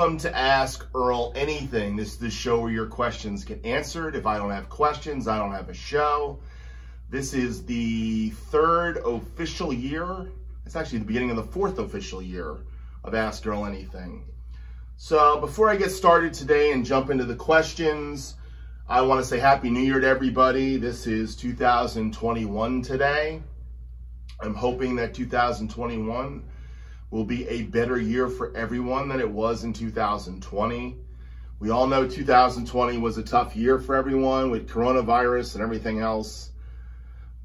Welcome to Ask Earl Anything. This is the show where your questions get answered. If I don't have questions, I don't have a show. This is the third official year. It's actually the beginning of the fourth official year of Ask Earl Anything. So before I get started today and jump into the questions, I want to say Happy New Year to everybody. This is 2021 today. I'm hoping that 2021 will be a better year for everyone than it was in 2020. We all know 2020 was a tough year for everyone with coronavirus and everything else.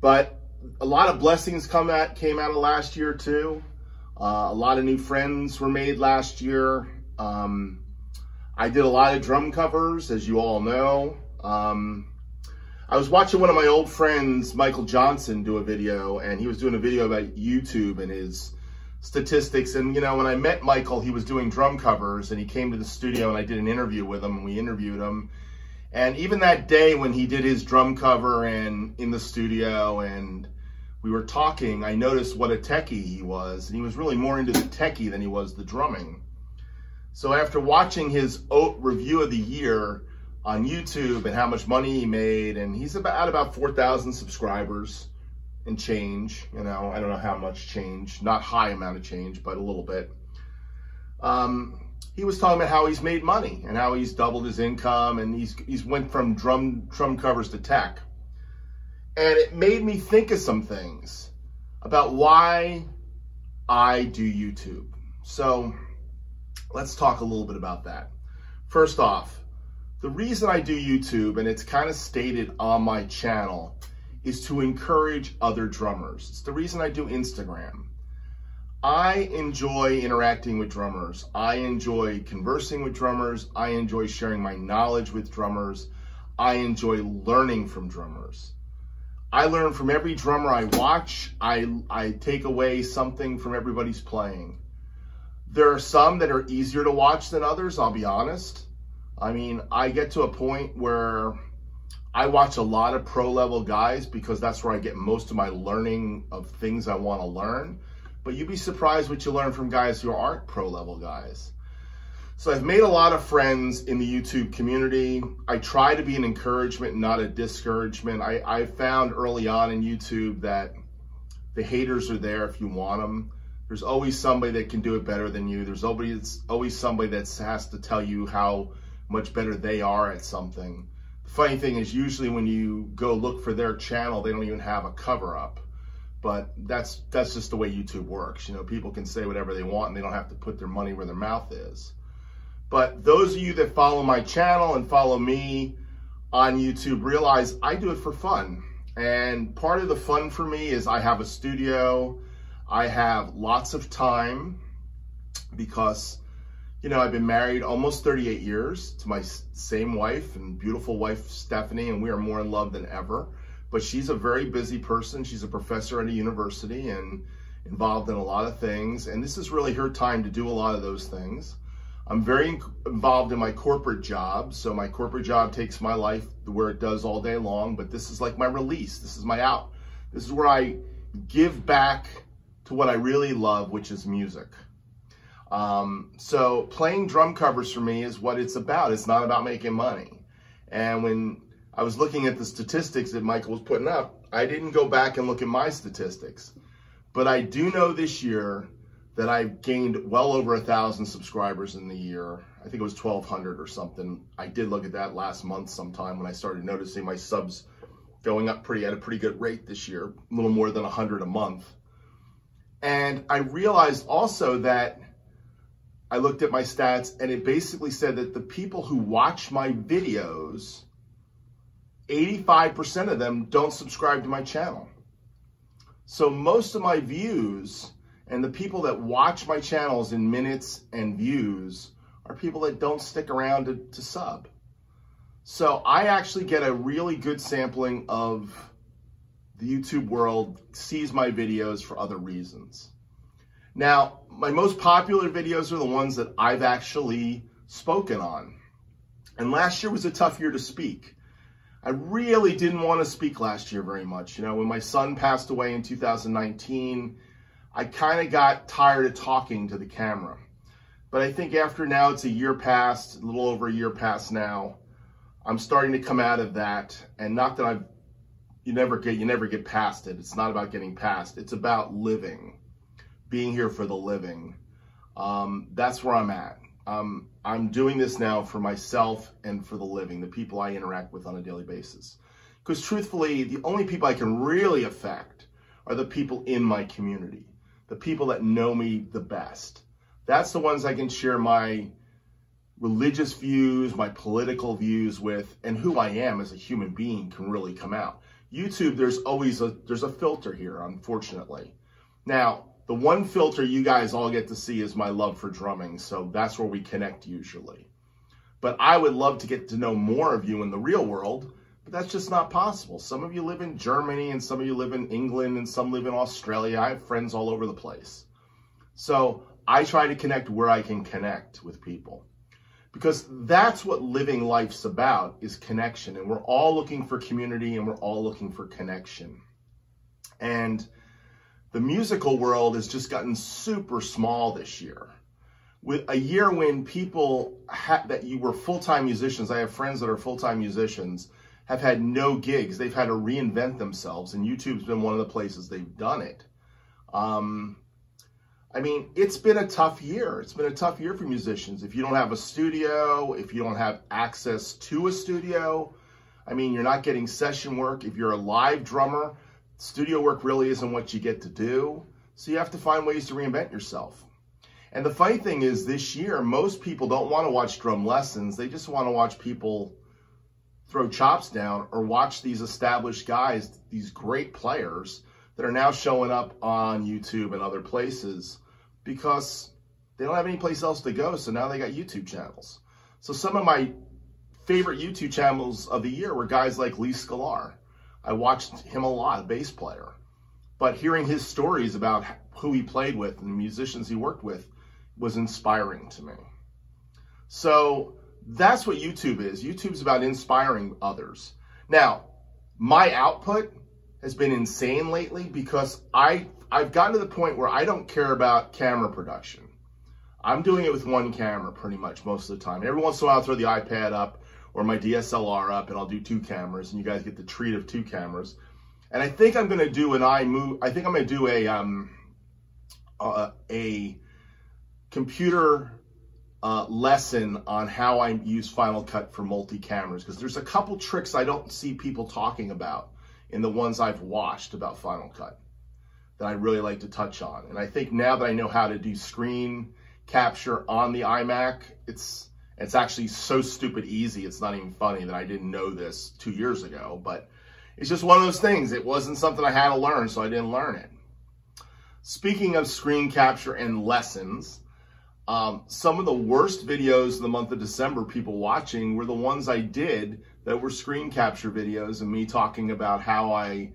But a lot of blessings came out of last year too. A lot of new friends were made last year. I did a lot of drum covers, as you all know. I was watching one of my old friends, Michael Johnson, do a video, and he was doing a video about YouTube and his statistics. And you know, when I met Michael, he was doing drum covers, and he came to the studio and I did an interview with him, and we interviewed him. And even that day when he did his drum cover and in the studio and we were talking, I noticed what a techie he was, and he was really more into the techie than he was the drumming. So after watching his review of the year on YouTube and how much money he made, and he's about 4,000 subscribers and change, you know, I don't know how much change, not high amount of change, but a little bit. He was talking about how he's made money and how he's doubled his income, and he's went from drum covers to tech. And it made me think of some things about why I do YouTube. So let's talk a little bit about that. First off, the reason I do YouTube, and it's kind of stated on my channel, is to encourage other drummers. It's the reason I do Instagram. I enjoy interacting with drummers. I enjoy conversing with drummers. I enjoy sharing my knowledge with drummers. I enjoy learning from drummers. I learn from every drummer I watch. I take away something from everybody's playing. There are some that are easier to watch than others, I'll be honest. I mean, I get to a point where I watch a lot of pro-level guys because that's where I get most of my learning of things I want to learn. But you'd be surprised what you learn from guys who aren't pro-level guys. So I've made a lot of friends in the YouTube community. I try to be an encouragement, not a discouragement. I found early on in YouTube that the haters are there if you want them. There's always somebody that can do it better than you. There's always somebody that has to tell you how much better they are at something. The funny thing is, usually when you go look for their channel, they don't even have a cover up. But that's just the way YouTube works. You know, people can say whatever they want and they don't have to put their money where their mouth is. But those of you that follow my channel and follow me on YouTube realize I do it for fun. And part of the fun for me is I have a studio. I have lots of time because, you know, I've been married almost 38 years to my same wife and beautiful wife, Stephanie, and we are more in love than ever. But she's a very busy person. She's a professor at a university and involved in a lot of things. And this is really her time to do a lot of those things. I'm very involved in my corporate job. So my corporate job takes my life where it does all day long. But this is like my release. This is my out. This is where I give back to what I really love, which is music. So playing drum covers for me is what it's about. It's not about making money. And when I was looking at the statistics that Michael was putting up, I didn't go back and look at my statistics. But I do know this year that I've gained well over 1,000 subscribers in the year. I think it was 1,200 or something. I did look at that last month sometime when I started noticing my subs going up at a pretty good rate this year, a little more than 100 a month. And I realized also that I looked at my stats and it basically said that the people who watch my videos, 85% of them don't subscribe to my channel. So most of my views and the people that watch my channels in minutes and views are people that don't stick around to sub. So I actually get a really good sampling of the YouTube world sees my videos for other reasons. Now, my most popular videos are the ones that I've actually spoken on. And last year was a tough year to speak. I really didn't want to speak last year very much. You know, when my son passed away in 2019, I kind of got tired of talking to the camera. But I think after now, it's a year past, a little over a year past now, I'm starting to come out of that. And not that you never get past it. It's not about getting past. It's about living, being here for the living. That's where I'm at. I'm doing this now for myself and for the living, the people I interact with on a daily basis. Because truthfully, the only people I can really affect are the people in my community, the people that know me the best. That's the ones I can share my religious views, my political views with, and who I am as a human being can really come out. YouTube, there's a filter here, unfortunately. Now, the one filter you guys all get to see is my love for drumming, so that's where we connect usually. But I would love to get to know more of you in the real world, but that's just not possible. Some of you live in Germany, and some of you live in England, and some live in Australia. I have friends all over the place. So I try to connect where I can connect with people, because that's what living life's about, is connection. And we're all looking for community, and we're all looking for connection. And the musical world has just gotten super small this year. With a year when people that you were full-time musicians, I have friends that are full-time musicians, have had no gigs. They've had to reinvent themselves, and YouTube's been one of the places they've done it. I mean, it's been a tough year. It's been a tough year for musicians. If you don't have a studio, if you don't have access to a studio, I mean, you're not getting session work. If you're a live drummer, studio work really isn't what you get to do. So you have to find ways to reinvent yourself. And the funny thing is, this year, most people don't want to watch drum lessons. They just want to watch people throw chops down, or watch these established guys, these great players that are now showing up on YouTube and other places because they don't have any place else to go. So now they got YouTube channels. So some of my favorite YouTube channels of the year were guys like Lee Sklar. I watched him a lot, a bass player. But hearing his stories about who he played with and the musicians he worked with was inspiring to me. So that's what YouTube is. YouTube's about inspiring others. Now, my output has been insane lately because I've gotten to the point where I don't care about camera production. I'm doing it with one camera pretty much most of the time. Every once in a while I'll throw the iPad up or my DSLR up, and I'll do 2 cameras, and you guys get the treat of 2 cameras. And I think I'm going to do a computer lesson on how I use Final Cut for multi-cameras, because there's a couple tricks I don't see people talking about in the ones I've watched about Final Cut that I really like to touch on. And I think now that I know how to do screen capture on the iMac, it's actually so stupid easy, it's not even funny that I didn't know this 2 years ago. But it's just one of those things. It wasn't something I had to learn, so I didn't learn it. Speaking of screen capture and lessons, some of the worst videos in the month of December people watching were the ones I did that were screen capture videos, and me talking about how I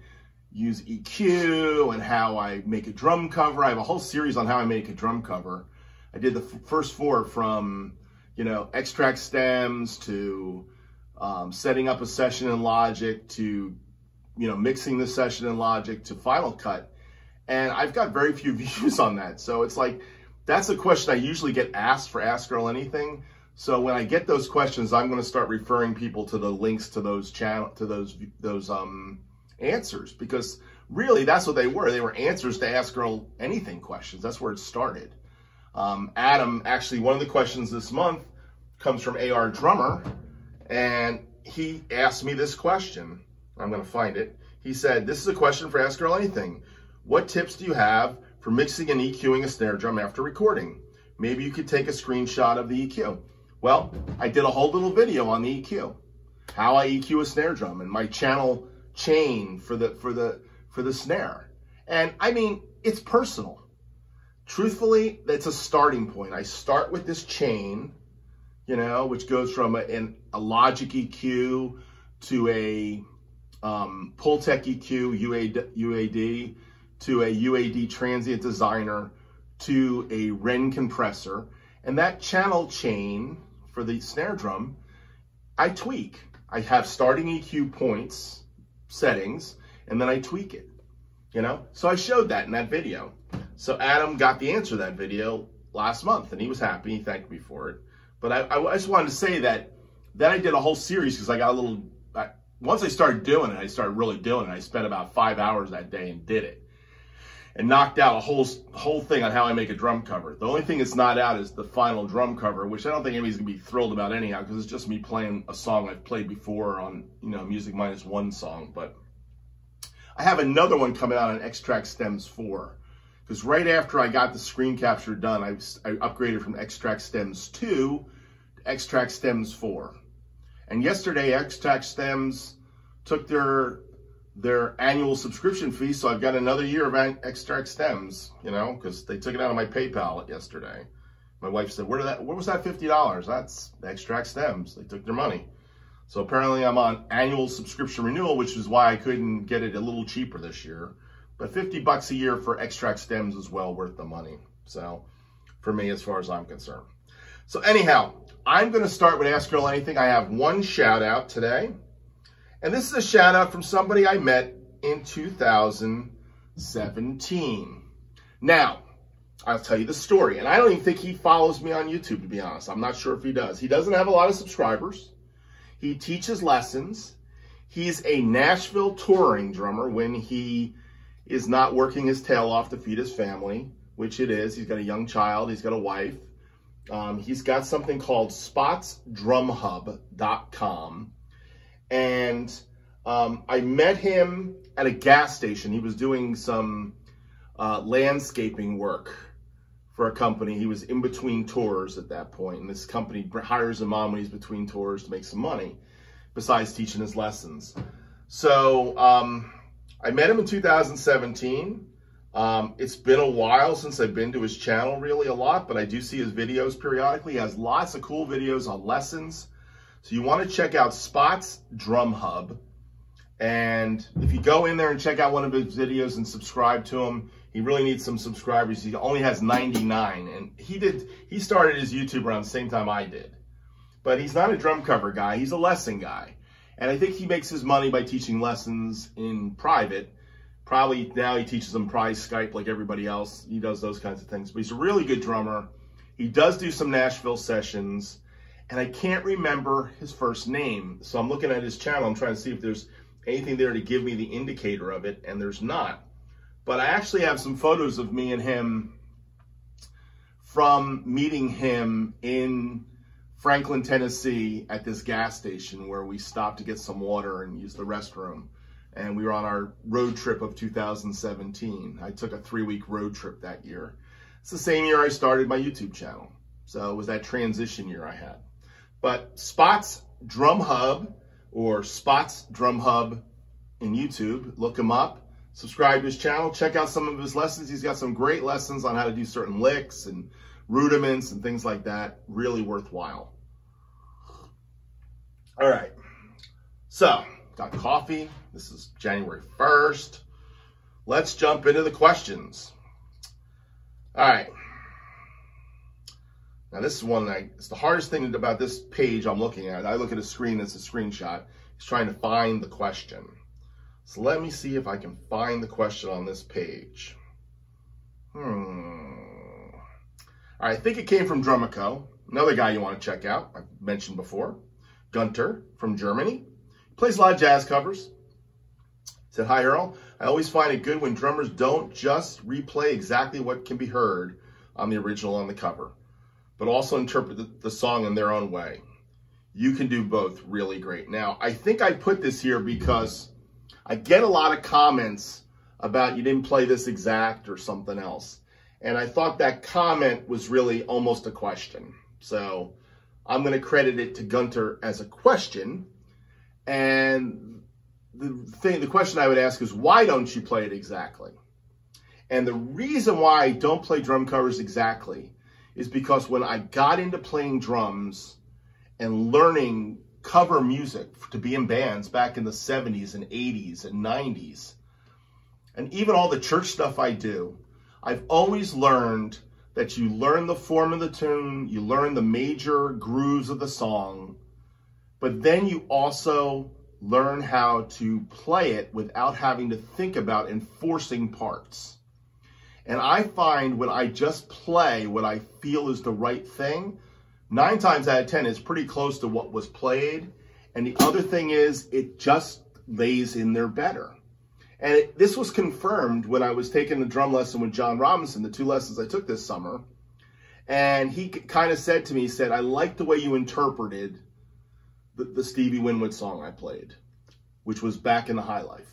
use EQ and how I make a drum cover. I have a whole series on how I make a drum cover. I did the first 4 from, extract stems to setting up a session in Logic to, mixing the session in Logic to Final Cut. And I've got very few views on that. So it's like, that's a question I usually get asked for Ask Earl Anything. So when I get those questions, I'm going to start referring people to the links to those answers, because really that's what they were. They were answers to Ask Earl Anything questions. That's where it started. Adam, actually, one of the questions this month comes from AR Drummer, and he asked me this question. I'm going to find it. He said, "This is a question for Ask Earl Anything. What tips do you have for mixing and EQing a snare drum after recording? Maybe you could take a screenshot of the EQ." Well, I did a whole little video on the EQ, how I EQ a snare drum, and my channel chain for the snare. And I mean, it's personal. Truthfully, that's a starting point. I start with this chain, which goes from a Logic EQ to a Pultec EQ, UAD, to a UAD Transient Designer, to a Ren compressor. And that channel chain for the snare drum, I tweak. I have starting EQ points, settings, and then I tweak it, So I showed that in that video. So Adam got the answer to that video last month, and he was happy. He thanked me for it. But I just wanted to say that then I did a whole series because I got a little, once I started doing it, I started really doing it. I spent about 5 hours that day and did it. And knocked out a whole thing on how I make a drum cover. The only thing that's not out is the final drum cover, which I don't think anybody's gonna be thrilled about anyhow, because it's just me playing a song I've played before on, you know, Music Minus One song. But I have another one coming out on Extract Stems 4, because right after I got the screen capture done, I upgraded from Extract Stems 2 to Extract Stems 4. And yesterday, Extract Stems took their annual subscription fee, so I've got another year of Extract Stems, you know, because they took it out of my PayPal yesterday. My wife said, where was that $50? That's Extract Stems. They took their money. So apparently I'm on annual subscription renewal, which is why I couldn't get it a little cheaper this year. But $50 a year for Extract Stems is well worth the money. So for me, as far as I'm concerned. So anyhow, I'm going to start with Ask Earl Anything. I have one shout out today. And this is a shout out from somebody I met in 2017. Now, I'll tell you the story. And I don't even think he follows me on YouTube, to be honest. I'm not sure if he does. He doesn't have a lot of subscribers. He teaches lessons. He's a Nashville touring drummer when he is not working his tail off to feed his family, which it is. He's got a young child. He's got a wife. He's got something called spotsdrumhub.com. And I met him at a gas station. He was doing some landscaping work for a company. He was in between tours at that point, and this company hires him on when he's between tours to make some money, besides teaching his lessons. So I met him in 2017. It's been a while since I've been to his channel, really a lot, but I do see his videos periodically. He has lots of cool videos on lessons. So you want to check out Spots Drum Hub. And if you go in there and check out one of his videos and subscribe to him, he really needs some subscribers. He only has 99. And he started his YouTube around the same time I did. But he's not a drum cover guy. He's a lesson guy. And I think he makes his money by teaching lessons in private. Probably now he teaches them by Skype like everybody else. He does those kinds of things. But he's a really good drummer. He does do some Nashville sessions. And I can't remember his first name. So I'm looking at his channel. I'm trying to see if there's anything there to give me the indicator of it. And there's not. But I actually have some photos of me and him from meeting him in Franklin, Tennessee at this gas station where we stopped to get some water and use the restroom. And we were on our road trip of 2017. I took a 3-week road trip that year. It's the same year I started my YouTube channel. So it was that transition year I had. But Spots Drum Hub, or Spots Drum Hub in YouTube, look him up, subscribe to his channel, check out some of his lessons. He's got some great lessons on how to do certain licks and rudiments and things like that. Really worthwhile. All right, so got coffee. This is January 1st. Let's jump into the questions. All right. Now this is one that it's the hardest thing about this page I'm looking at. I look at a screen that's a screenshot. It's trying to find the question. So let me see if I can find the question on this page. All right, I think it came from Drumico, another guy you want to check out. I've mentioned before. Gunter from Germany. He plays a lot of jazz covers. He said, hi Earl, I always find it good when drummers don't just replay exactly what can be heard on the original on the cover, but also interpret the song in their own way. You can do both really great. Now, I think I put this here because I get a lot of comments about you didn't play this exact or something else. And I thought that comment was really almost a question. So I'm going to credit it to Gunter as a question. And the question I would ask is, why don't you play it exactly? And the reason why I don't play drum covers exactly is because when I got into playing drums and learning cover music to be in bands back in the 70s and 80s and 90s, and even all the church stuff I do, I've always learned that you learn the form of the tune, you learn the major grooves of the song, but then you also learn how to play it without having to think about enforcing parts. And I find when I just play what I feel is the right thing, 9 times out of 10 is pretty close to what was played. And the other thing is, it just lays in there better. And this was confirmed when I was taking the drum lesson with John Robinson, the 2 lessons I took this summer. And he kind of said to me, he said, I like the way you interpreted the Stevie Winwood song I played, which was Back in the High Life.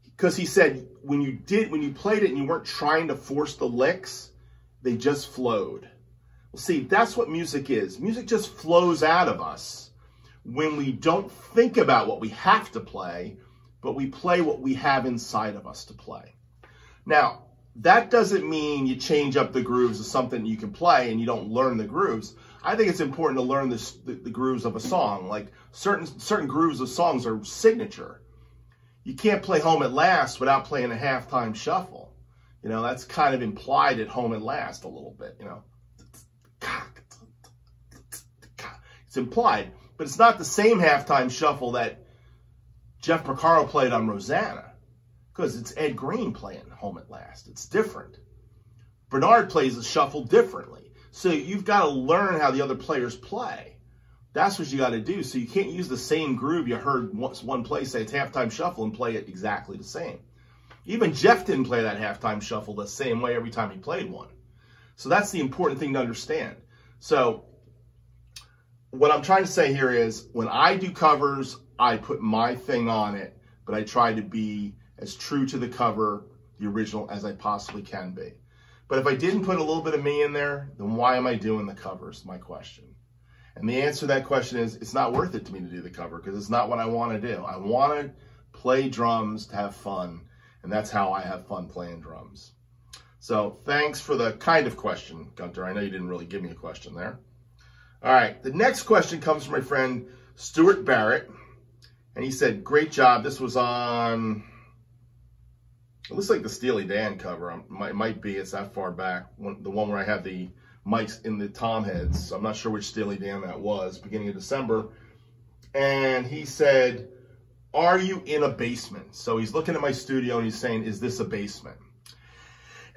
Because he said, when you played it and you weren't trying to force the licks, they just flowed. Well, see, that's what music is. Music just flows out of us when we don't think about what we have to play, but we play what we have inside of us to play. Now, that doesn't mean you change up the grooves of something you can play and you don't learn the grooves. I think it's important to learn the grooves of a song. Like certain grooves of songs are signature. You can't play Home at Last without playing a halftime shuffle. You know, that's kind of implied at Home at Last a little bit, you know. It's implied, but it's not the same halftime shuffle that Jeff Porcaro played on Rosanna, because it's Ed Green playing Home at Last. It's different. Bernard plays the shuffle differently. So you've got to learn how the other players play. That's what you got to do. So you can't use the same groove you heard one play, say it's halftime shuffle, and play it exactly the same. Even Jeff didn't play that halftime shuffle the same way every time he played one. So that's the important thing to understand. So what I'm trying to say here is, when I do covers, I put my thing on it, but I try to be as true to the cover, the original, as I possibly can be. But if I didn't put a little bit of me in there, then why am I doing the covers? My question. And the answer to that question is, it's not worth it to me to do the cover, because it's not what I want to do. I want to play drums to have fun, and that's how I have fun playing drums. So thanks for the kind of question, Gunter. I know you didn't really give me a question there. All right, the next question comes from my friend Stuart Barrett, and he said, great job. This was on, it looks like the Steely Dan cover. It might be, it's that far back, the one where I have the mics in the tom heads. So I'm not sure which Steely Dan that was, beginning of December. And he said, are you in a basement? So he's looking at my studio and he's saying, is this a basement?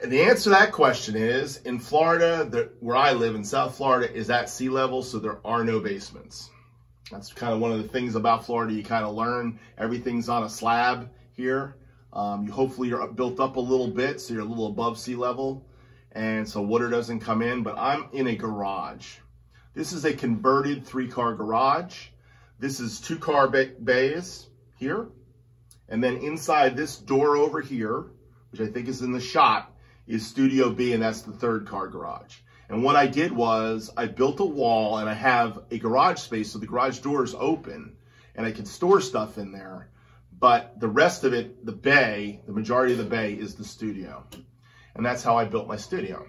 And the answer to that question is, in Florida, where I live in South Florida, is at sea level, so there are no basements. That's kind of one of the things about Florida you kind of learn. Everything's on a slab here. Hopefully you're built up a little bit, so you're a little above sea level, and so water doesn't come in. But I'm in a garage. This is a converted 3-car garage. This is 2-car bays here, and then inside this door over here, which I think is in the shot, is Studio B, and that's the 3rd-car garage. And what I did was I built a wall, and I have a garage space, so the garage door is open, and I can store stuff in there. But the rest of it, the bay, the majority of the bay is the studio. And that's how I built my studio.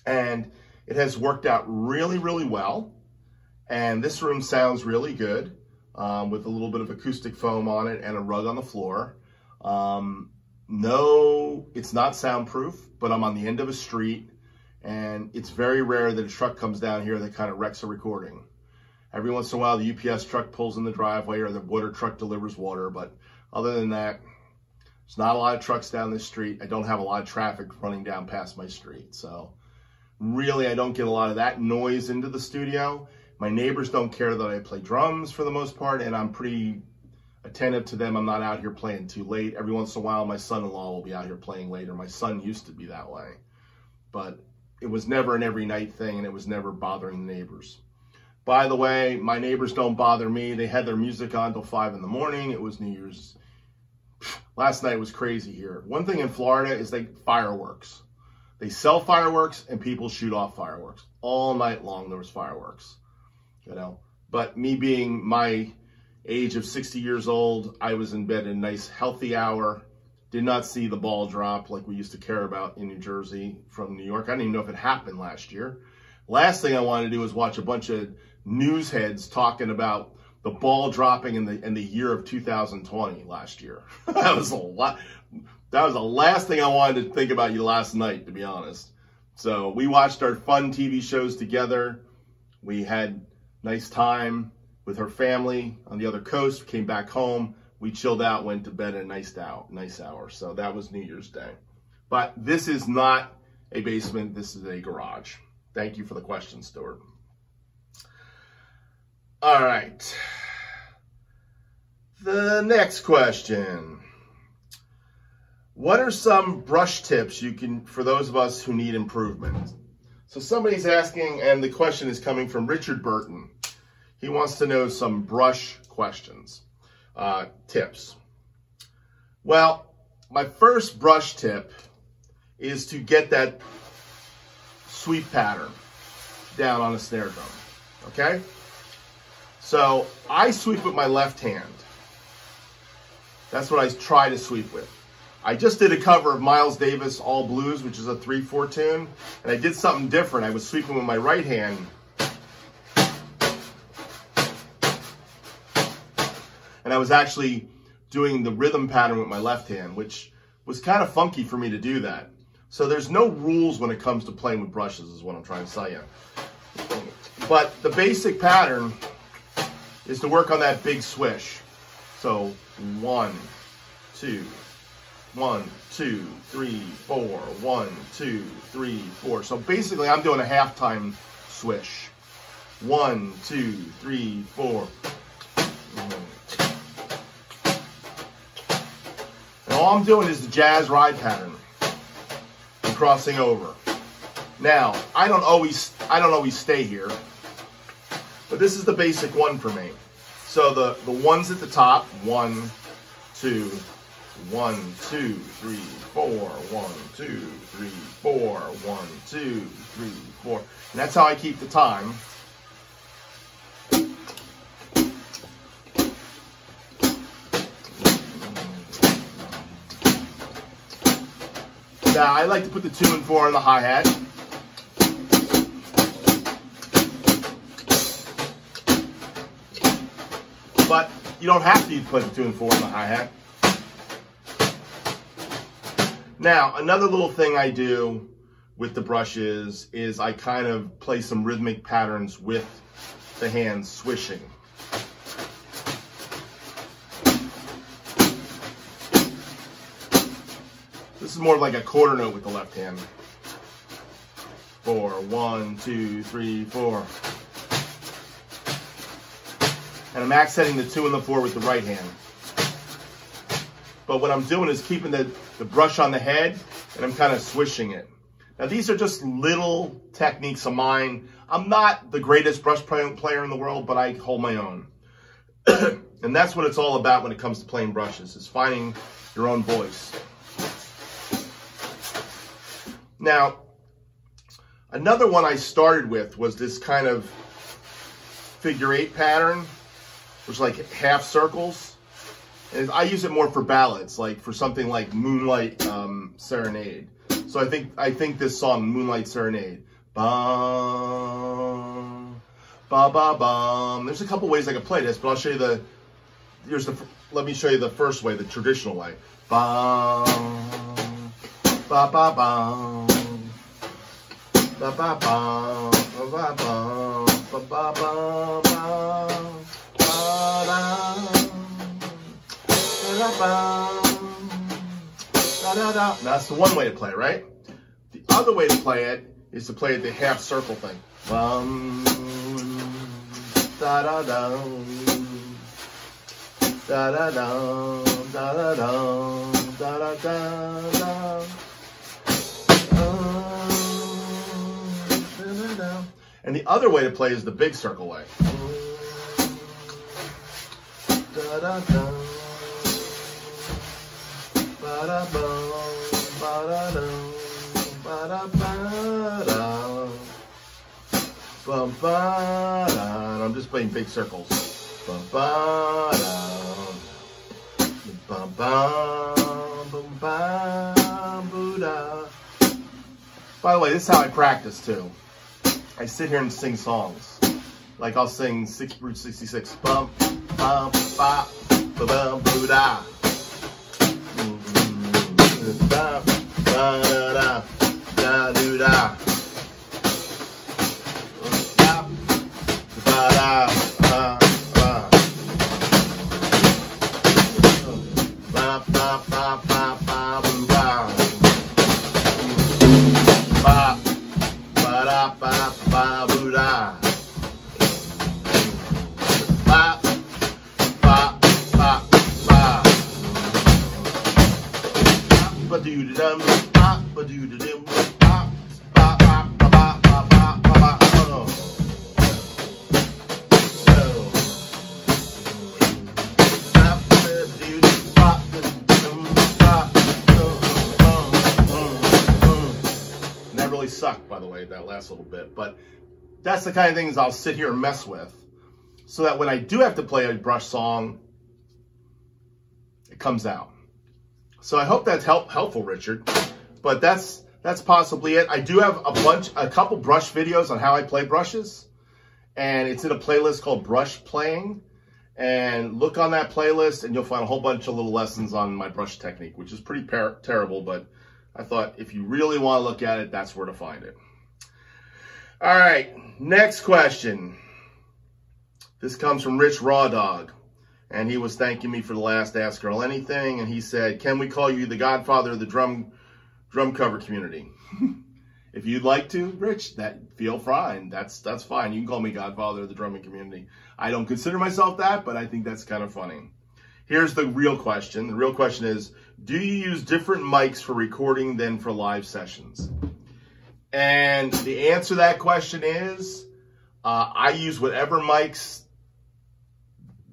And it has worked out really, really well. And this room sounds really good, with a little bit of acoustic foam on it and a rug on the floor. No, it's not soundproof, but I'm on the end of a street, and it's very rare that a truck comes down here that kind of wrecks a recording. Every once in a while, the UPS truck pulls in the driveway, or the water truck delivers water, but other than that, there's not a lot of trucks down this street. I don't have a lot of traffic running down past my street, so really I don't get a lot of that noise into the studio. My neighbors don't care that I play drums for the most part, and I'm pretty attentive to them. I'm not out here playing too late. Every once in a while, my son-in-law will be out here playing later. My son used to be that way, but it was never an every night thing, and it was never bothering the neighbors. By the way, my neighbors don't bother me. They had their music on till 5 in the morning. It was New Year's. Last night was crazy here. One thing in Florida is fireworks. They sell fireworks and people shoot off fireworks. All night long there was fireworks, you know. But me being my age of 60 years old, I was in bed at a nice healthy hour. Did not see the ball drop like we used to care about in New Jersey from New York. I didn't even know if it happened last year. Last thing I wanted to do was watch a bunch of news heads talking about the ball dropping in the year of 2020 last year. That was a lot. That was the last thing I wanted to think about last night, to be honest. So we watched our fun TV shows together. We had nice time with her family on the other coast, came back home. We chilled out, went to bed at a nice hour. So that was New Year's Day. But this is not a basement, this is a garage. Thank you for the question, Stuart. All right. The next question. What are some brush tips you can, for those of us who need improvement? So somebody's asking, and the question is coming from Richard Burton. He wants to know some brush questions, tips. Well, my first brush tip is to get that sweep pattern down on a snare drum, okay? So I sweep with my left hand. That's what I try to sweep with. I just did a cover of Miles Davis, All Blues, which is a 3/4 tune, and I did something different. I was sweeping with my right hand, and I was actually doing the rhythm pattern with my left hand, which was kind of funky for me to do that. So there's no rules when it comes to playing with brushes, is what I'm trying to tell you. But the basic pattern is to work on that big swish. So 1, 2, 1, 2, 3, 4, 1, 2, 3, 4. So basically I'm doing a halftime swish. 1, 2, 3, 4. And all I'm doing is the jazz ride pattern and crossing over. Now, I don't always stay here, but this is the basic one for me. So the ones at the top, 1, 2, 1, 2, 3, 4, 1, 2, 3, 4, 1, 2, 3, 4. And that's how I keep the time. Now, I like to put the 2 and 4 on the hi-hat. But you don't have to put the 2 and 4 on the hi-hat. Now, another little thing I do with the brushes is I kind of play some rhythmic patterns with the hands swishing. This is more like a quarter note with the left hand. 4, 1, 2, 3, 4. And I'm accenting the 2 and the 4 with the right hand. But what I'm doing is keeping the brush on the head, and I'm kind of swishing it. Now, these are just little techniques of mine. I'm not the greatest brush player in the world, but I hold my own. And that's what it's all about when it comes to playing brushes, is finding your own voice. Now, another one I started with was this kind of figure 8 pattern, which is like half circles. And I use it more for ballads, like for something like Moonlight Serenade. So I think this song, Moonlight Serenade. Bum, ba ba bum. There's a couple ways I could play this, but I'll show you let me show you the first way, the traditional way. Bum, ba ba bum, ba ba bum, ba ba bum, ba ba bum, ba da. That's the one way to play it, right? The other way to play it is to play the half circle thing. Bum, da da da, da da da, da da da, da da da, da. And the other way to play is the big circle way. Da da da. I'm just playing big circles. By the way, this is how I practice too. I sit here and sing songs. Like I'll sing Route 66. Bum, bum, ba, ba, bum, boo, da. Da, da, da, da, do, da. Da, da, da, da, da. Ba, ba, ba, ba, ba, boo, da. ba doo dum, ba ba doo dum, ba ba ba ba ba ba ba ba. Oh. That really sucked, by the way, that last little bit, but that's the kind of things I'll sit here and mess with, so that when I do have to play a brush song, it comes out. So I hope that's helpful, Richard. But that's possibly it. I do have a couple brush videos on how I play brushes, and it's in a playlist called Brush Playing. And look on that playlist, and you'll find a whole bunch of little lessons on my brush technique, which is pretty terrible. But I thought if you really want to look at it, that's where to find it. All right, next question. This comes from Rich Raw Dog, and he was thanking me for the last Ask Earl Anything, and he said, "Can we call you the godfather of the drum cover community?" If you'd like to, Rich, feel fine. That's fine. You can call me godfather of the drumming community. I don't consider myself that, but I think that's kind of funny. Here's the real question. The real question is, do you use different mics for recording than for live sessions? And the answer to that question is, I use whatever mics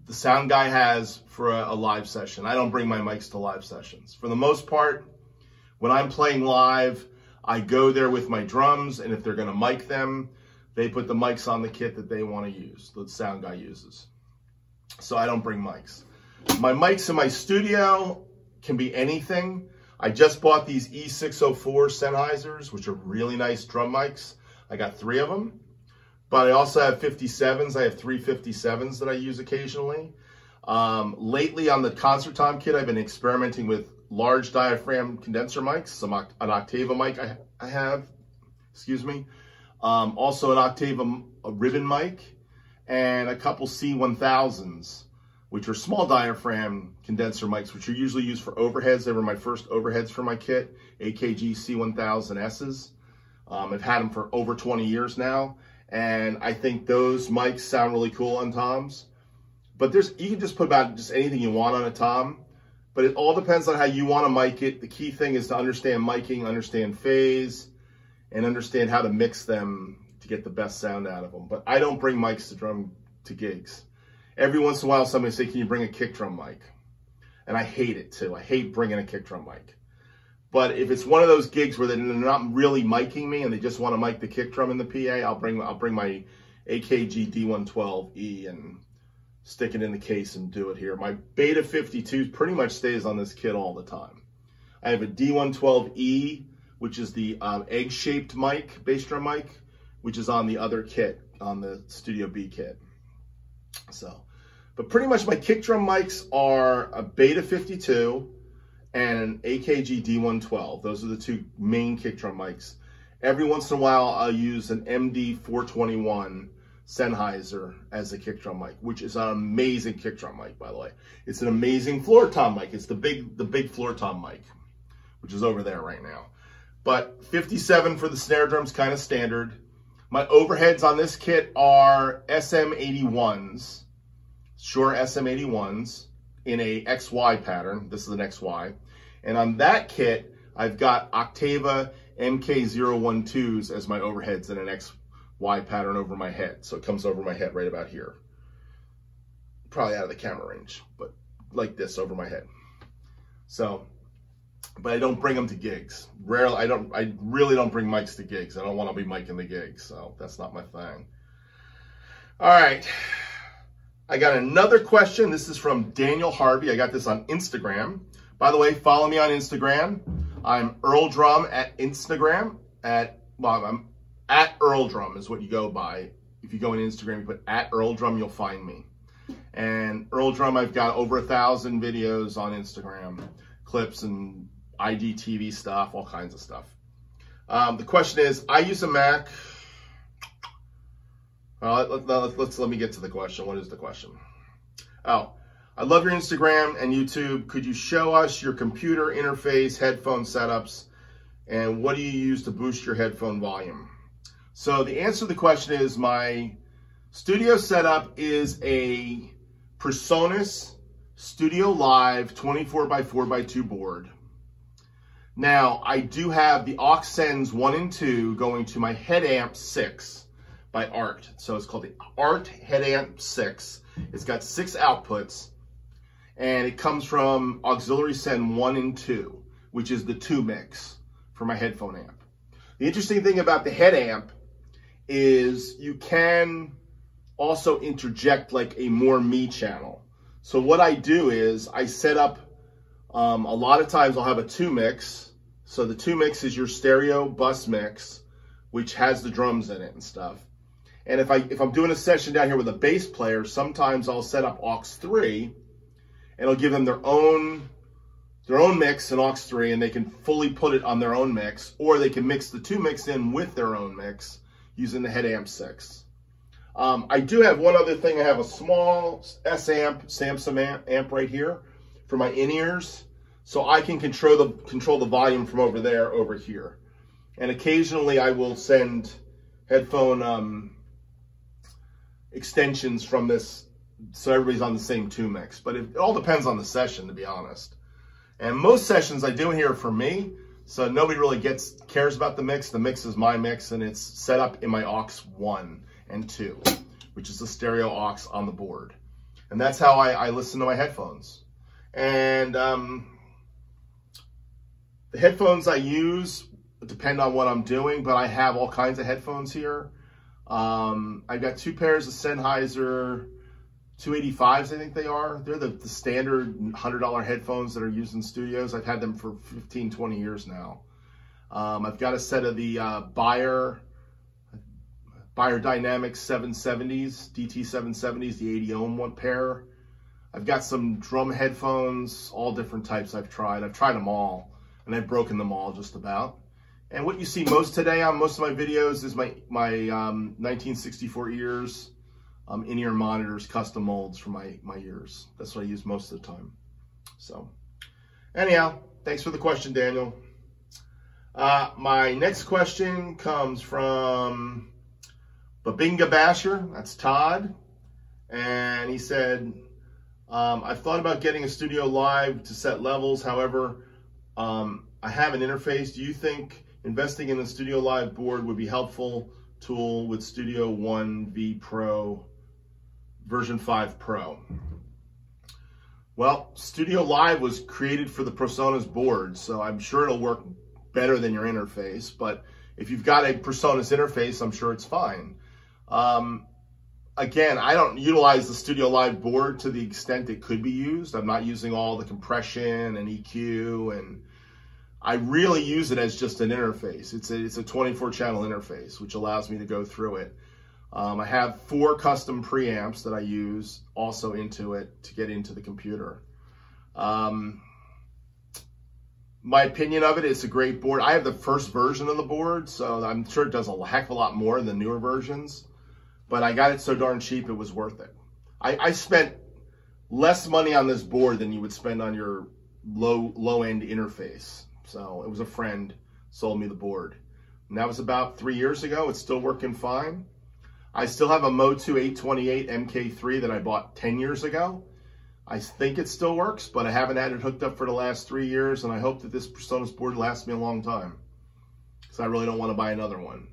the sound guy has for a live session. I don't bring my mics to live sessions. For the most part, when I'm playing live, I go there with my drums, and if they're going to mic them, they put the mics on the kit that they want to use, the sound guy uses. So I don't bring mics. My mics in my studio can be anything. I just bought these E604 Sennheisers, which are really nice drum mics. I got 3 of them. But I also have 57s. I have 3 57s that I use occasionally. Lately on the Concert Tom kit, I've been experimenting with large diaphragm condenser mics, an Octava mic I have, excuse me. Also an Octava ribbon mic, and a couple C1000s, which are small diaphragm condenser mics, which are usually used for overheads. They were my first overheads for my kit, AKG C1000Ss. I've had them for over 20 years now, and I think those mics sound really cool on toms. But you can just put about just anything you want on a tom, but it all depends on how you want to mic it. The key thing is to understand miking, understand phase, and understand how to mix them to get the best sound out of them. But I don't bring mics to gigs. Every once in a while, somebody say, "Can you bring a kick drum mic?" And I hate it too. I hate bringing a kick drum mic. But if it's one of those gigs where they're not really miking me and they just want to mic the kick drum in the PA, I'll bring my AKG D112E and stick it in the case and do it here. My Beta 52 pretty much stays on this kit all the time. I have a D112E, which is the egg-shaped mic, bass drum mic, which is on the other kit, on the Studio B kit. So, but pretty much my kick drum mics are a Beta 52 and an AKG D112. Those are the 2 main kick drum mics. Every once in a while, I'll use an MD 421 Sennheiser as a kick drum mic, which is an amazing kick drum mic, by the way. It's an amazing floor tom mic. It's the big floor tom mic, which is over there right now. But 57 for the snare drum's kind of standard. My overheads on this kit are SM81s, Shure SM81s in a XY pattern. This is an XY. And on that kit, I've got Octava MK012s as my overheads in an XY pattern over my head. So it comes over my head right about here. Probably out of the camera range, but like this over my head. So, but I don't bring them to gigs. Rarely, I really don't bring mics to gigs. I don't want to be micing the gigs, so that's not my thing. All right, I got another question. This is from Daniel Harvey. I got this on Instagram. By the way, follow me on Instagram. I'm Earl Drum at Instagram. I'm at Earl Drum is what you go by. If you go on Instagram, you put at Earl Drum, you'll find me. And Earl Drum, I've got over 1,000 videos on Instagram, clips and IGTV stuff, all kinds of stuff. The question is, I use a Mac. Let me get to the question. What is the question? Oh, I love your Instagram and YouTube. Could you show us your computer interface, headphone setups, and what do you use to boost your headphone volume? So the answer to the question is, my studio setup is a PreSonus Studio Live 24x4x2 board Now, I do have the aux sends 1 and 2 going to my head amp 6 by Art. So it's called the Art Head Amp 6. It's got 6 outputs, and it comes from auxiliary send 1 and 2, which is the 2 mix for my headphone amp. The interesting thing about the head amp is you can also interject like a more me channel. So what I do is I set up, a lot of times I'll have a 2 mix. So the 2 mix is your stereo bus mix, which has the drums in it and stuff. And if I'm doing a session down here with a bass player, sometimes I'll set up aux 3, and it'll give them their own mix in aux 3, and they can fully put it on their own mix, or they can mix the 2 mix in with their own mix using the head amp 6. I do have one other thing. I have a small S-amp, Samsung amp right here for my in-ears, so I can control the volume from over there over here. And occasionally I will send headphone extensions from this so everybody's on the same 2 mix. But it all depends on the session, to be honest. And most sessions I do here for me, so nobody really cares about the mix. The mix is my mix, and it's set up in my aux 1 and 2, which is the stereo aux on the board. And that's how I listen to my headphones. And the headphones I use depend on what I'm doing, but I have all kinds of headphones here. I've got 2 pairs of Sennheiser 285s, I think they are. They're the standard $100 headphones that are used in studios. I've had them for 15, 20 years now. I've got a set of the Beyer Dynamics 770s, DT 770s, the 80 ohm one pair. I've got some drum headphones, all different types I've tried. I've tried them all, and I've broken them all just about. And what you see most today on most of my videos is my 1964 ears, in-ear monitors, custom molds for my ears. That's what I use most of the time. So anyhow, thanks for the question, Daniel. My next question comes from Babinga Basher. That's Todd. And he said, I've thought about getting a Studio Live to set levels. However, I have an interface. Do you think investing in a Studio Live board would be helpful tool with Studio One V Pro version 5 Pro? Well, Studio Live was created for the PreSonus board, so I'm sure it'll work better than your interface. But if you've got a PreSonus interface, I'm sure it's fine. Again, I don't utilize the Studio Live board to the extent it could be used. I'm not using all the compression and EQ, and I really use it as just an interface. It's a 24-channel interface, which allows me to go through it. I have 4 custom preamps that I use also into it to get into the computer. My opinion of it, it's a great board. I have the first version of the board, so I'm sure it does a heck of a lot more than newer versions. But I got it so darn cheap, it was worth it. I spent less money on this board than you would spend on your low-end interface. So it was a friend sold me the board. And that was about 3 years ago. It's still working fine. I still have a Motu 828 MK3 that I bought 10 years ago. I think it still works, but I haven't had it hooked up for the last 3 years, and I hope that this PreSonus board lasts me a long time, because I really don't want to buy another one.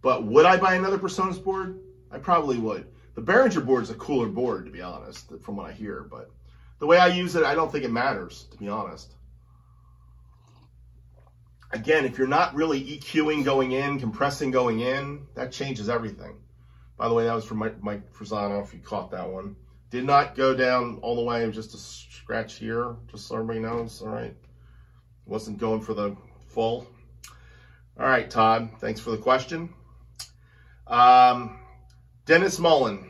But would I buy another PreSonus board? I probably would. The Behringer board is a cooler board, to be honest, from what I hear, but the way I use it, I don't think it matters, to be honest. Again, if you're not really EQing going in, compressing going in, that changes everything. By the way, that was from Mike Frisano, if you caught that one. Did not go down all the way, it was just a scratch here, just so everybody knows, all right? Wasn't going for the full. All right, Todd, thanks for the question. Dennis Mullen.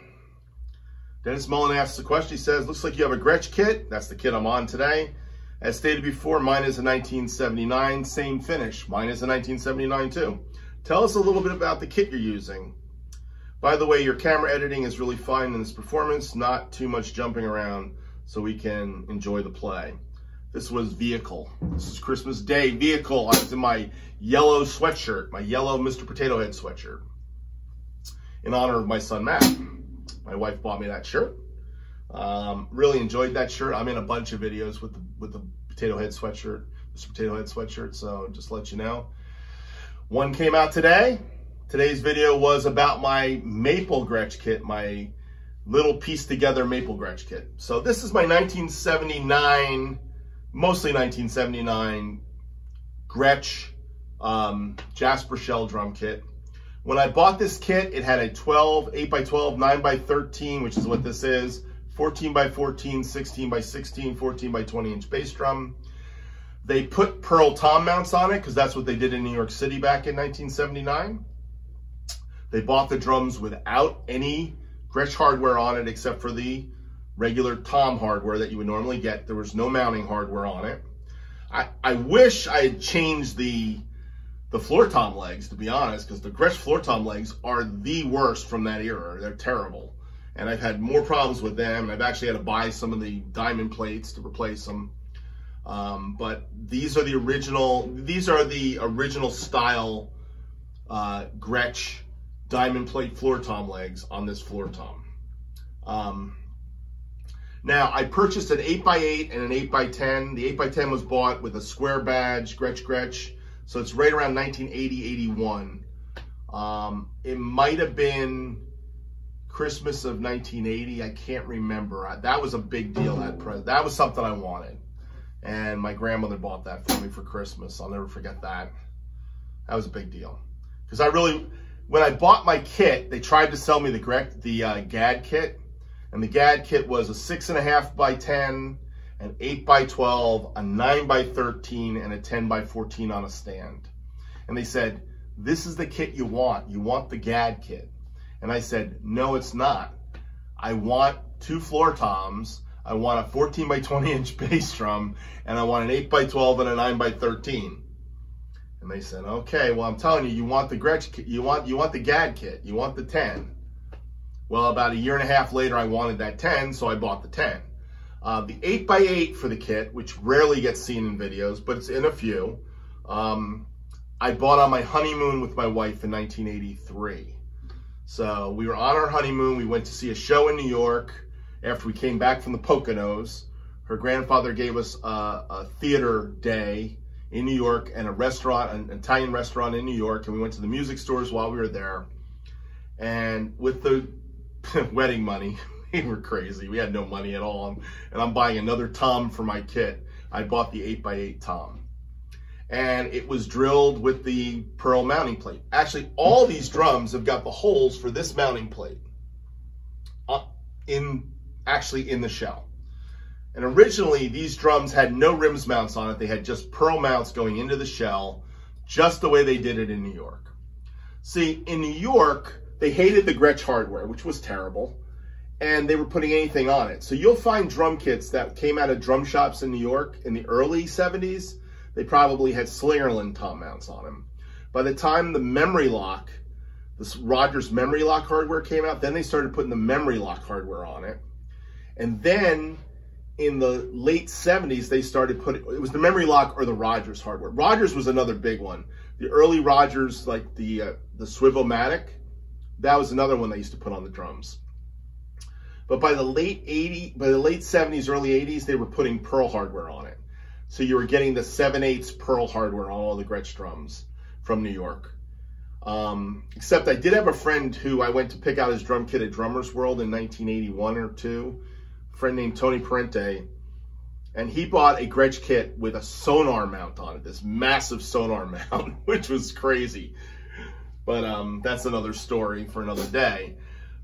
Dennis Mullen asks the question. He says, looks like you have a Gretsch kit. That's the kit I'm on today. As stated before, mine is a 1979, same finish. Mine is a 1979 too. Tell us a little bit about the kit you're using. By the way, your camera editing is really fine in this performance, not too much jumping around, so we can enjoy the play. This was Vehicle. This is Christmas Day Vehicle. I was in my yellow sweatshirt, my yellow Mr. Potato Head sweatshirt, in honor of my son, Matt. My wife bought me that shirt. Really enjoyed that shirt. I'm in a bunch of videos with the Potato Head sweatshirt. Mr. Potato Head sweatshirt, so just to let you know. One came out today. Today's video was about my maple Gretsch kit, my little piece together maple Gretsch kit. So this is my 1979, mostly 1979 Gretsch Jasper shell drum kit. When I bought this kit, it had a 8x12, 9x13, which is what this is, 14x14, 16x16, 14x20 inch bass drum. They put pearl tom mounts on it because that's what they did in New York City back in 1979. They bought the drums without any Gretsch hardware on it except for the regular tom hardware that you would normally get. There was no mounting hardware on it. I wish I had changed the floor tom legs, to be honest, because the Gretsch floor tom legs are the worst from that era. They're terrible. And I've had more problems with them. I've actually had to buy some of the diamond plates to replace them. But these are the original style Gretsch diamond plate floor tom legs on this floor tom. Now, I purchased an 8x8 and an 8x10. The 8x10 was bought with a square badge, Gretsch. So it's right around 1980, 81. It might have been Christmas of 1980. I can't remember. That was a big deal. That was something I wanted. And my grandmother bought that for me for Christmas. I'll never forget that. That was a big deal. Because when I bought my kit, they tried to sell me the GAD kit. And the GAD kit was a 6.5x10, an 8x12, a 9x13, and a 10x14 on a stand. And they said, this is the kit you want. You want the GAD kit. And I said, no, it's not. I want 2 floor toms. I want a 14x20 inch bass drum, and I want an 8x12 and a 9x13. And they said, okay, well, I'm telling you, you want the Gretsch kit, you want the GAD kit, you want the 10. Well, about a year and a half later, I wanted that 10, so I bought the 10. The 8x8 for the kit, which rarely gets seen in videos, but it's in a few, I bought on my honeymoon with my wife in 1983. So we were on our honeymoon. We went to see a show in New York. After we came back from the Poconos, her grandfather gave us a theater day in New York and a restaurant, an Italian restaurant in New York, and we went to the music stores while we were there. And with the wedding money, we were crazy. We had no money at all, and I'm buying another tom for my kit. I bought the 8x8 tom. And it was drilled with the pearl mounting plate. Actually, all these drums have got the holes for this mounting plate actually in the shell. And originally, these drums had no rims mounts on it. They had just pearl mounts going into the shell, just the way they did it in New York. See, in New York, they hated the Gretsch hardware, which was terrible, and they were putting anything on it. So you'll find drum kits that came out of drum shops in New York in the early 70s. They probably had Slingerland tom mounts on them. By the time the memory lock, this Rogers memory lock hardware came out, then they started putting the memory lock hardware on it. And then in the late 70s, they started putting, it was the memory lock or the Rogers hardware. Rogers was another big one. The early Rogers, like the Swivel-matic, that was another one they used to put on the drums. But by the late 70s, early 80s, they were putting pearl hardware on it. So you were getting the 7/8 pearl hardware on all the Gretsch drums from New York. Except I did have a friend who I went to pick out his drum kit at Drummers World in 1981 or 2, a friend named Tony Parente, and he bought a Gretsch kit with a sonar mount on it, this massive sonar mount, which was crazy. But that's another story for another day.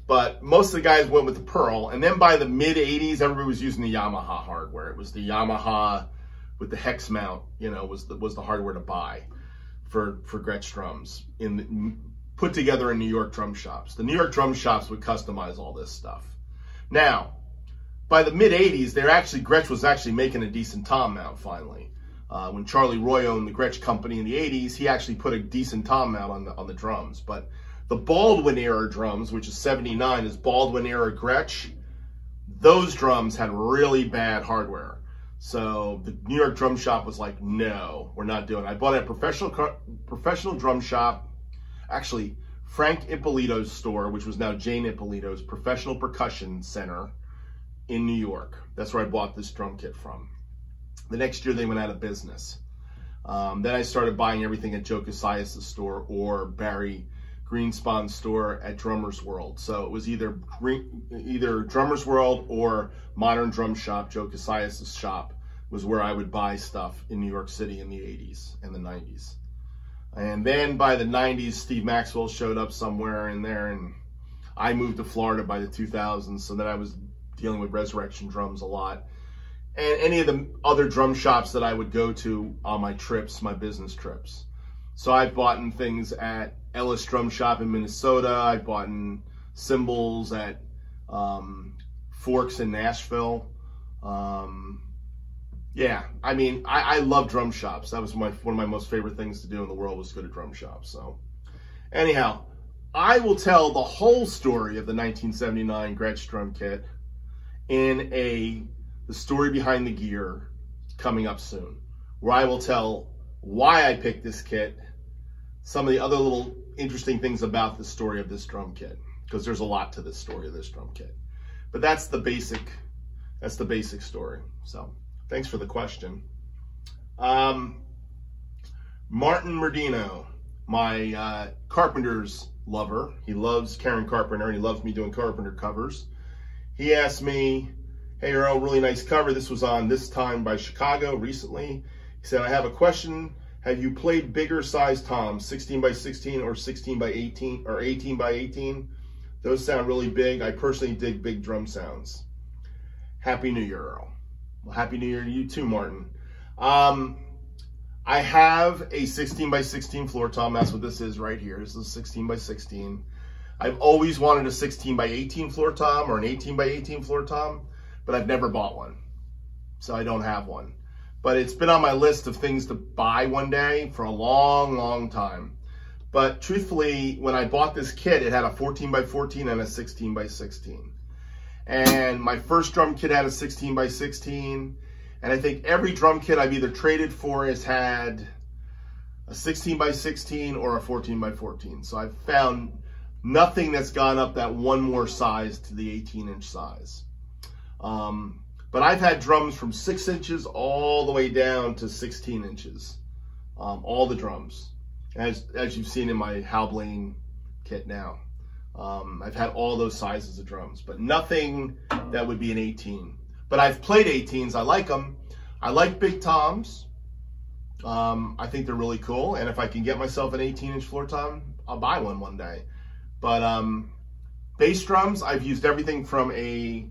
But most of the guys went with the pearl, and then by the mid-80s, everybody was using the Yamaha hardware. It was the Yamaha with the hex mount, you know, was the hardware to buy for Gretsch drums put together in New York drum shops. The New York drum shops would customize all this stuff. Now, by the mid-80s, Gretsch was actually making a decent tom mount finally. When Charlie Roy owned the Gretsch company in the 80s, he actually put a decent tom mount on the drums. But the Baldwin era drums, which is 79, is Baldwin era Gretsch. Those drums had really bad hardware. So the New York drum shop was like, no, we're not doing it. I bought it at a professional drum shop, actually Frank Ippolito's store, which was now Jane Ippolito's Professional Percussion Center in New York. That's where I bought this drum kit from. The next year they went out of business. Then I started buying everything at Joe Cassius' store or Barry Greenspan's store at Drummer's World. So it was either Drummer's World or Modern Drum Shop, Joe Cassius' shop, was where I would buy stuff in New York City in the 80s and the 90s. And then by the 90s, Steve Maxwell showed up somewhere in there, and I moved to Florida by the 2000s, so then I was dealing with Resurrection Drums a lot. And any of the other drum shops that I would go to on my trips, my business trips. So I've bought in things at Ellis Drum Shop in Minnesota. I've bought in cymbals at Forks in Nashville. Yeah, I mean, I love drum shops. That was one of my most favorite things to do in the world, was go to drum shops. So anyhow, I will tell the whole story of the 1979 Gretsch drum kit in the story behind the gear coming up soon, where I will tell why I picked this kit, some of the other little interesting things about the story of this drum kit, because there's a lot to this story of this drum kit. But that's the basic story. So thanks for the question. Martin Merdino, my Carpenter's lover. He loves Karen Carpenter, and he loves me doing Carpenter covers. He asked me, "Hey Earl, really nice cover. This was on This Time by Chicago recently." He said, "I have a question. Have you played bigger size toms, 16 by 16 or 16 by 18 or 18 by 18? Those sound really big. I personally dig big drum sounds." Happy New Year, Earl. Well, Happy New Year to you too, Martin. I have a 16 by 16 floor tom. That's what this is right here. This is 16 by 16. I've always wanted a 16 by 18 floor tom or an 18 by 18 floor tom, but I've never bought one. So I don't have one. But it's been on my list of things to buy one day for a long, long time. But truthfully, when I bought this kit, it had a 14 by 14 and a 16 by 16. And my first drum kit had a 16 by 16. And I think every drum kit I've either traded for has had a 16 by 16 or a 14 by 14. So I've found nothing that's gone up that one more size to the 18-inch size. But I've had drums from 6 inches all the way down to 16 inches. All the drums, as you've seen in my Hal Blaine kit now. I've had all those sizes of drums, but nothing that would be an 18. But I've played 18s. I like them. I like big toms. I think they're really cool. And if I can get myself an 18-inch floor tom, I'll buy one day. But bass drums, I've used everything from I've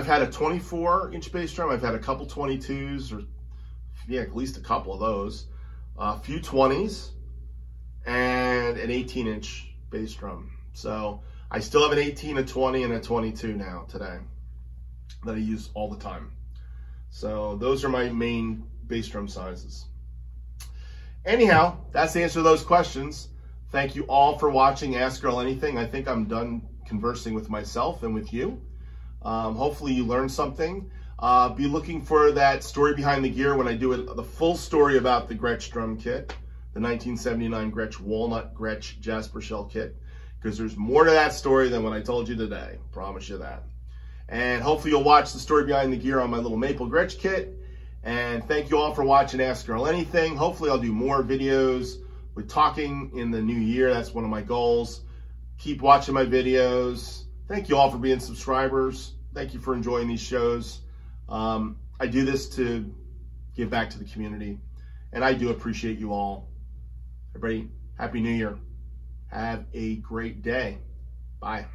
had a 24-inch bass drum. I've had a couple 22s, or yeah, at least a couple of those. A few 20s, and an 18-inch bass drum. So I still have an 18, a 20, and a 22 now today that I use all the time. So those are my main bass drum sizes. Anyhow, that's the answer to those questions. Thank you all for watching Ask Earl Anything. I think I'm done conversing with myself and with you. Hopefully you learned something. Be looking for that story behind the gear when I do the full story about the Gretsch drum kit, the 1979 Gretsch Walnut Gretsch Jasper Shell kit, because there's more to that story than what I told you today. Promise you that. And hopefully you'll watch the story behind the gear on my little maple Gretsch kit. And thank you all for watching Ask Earl Anything. Hopefully I'll do more videos with talking in the new year. That's one of my goals. Keep watching my videos. Thank you all for being subscribers. Thank you for enjoying these shows. I do this to give back to the community, and I do appreciate you all. Everybody, Happy New Year. Have a great day. Bye.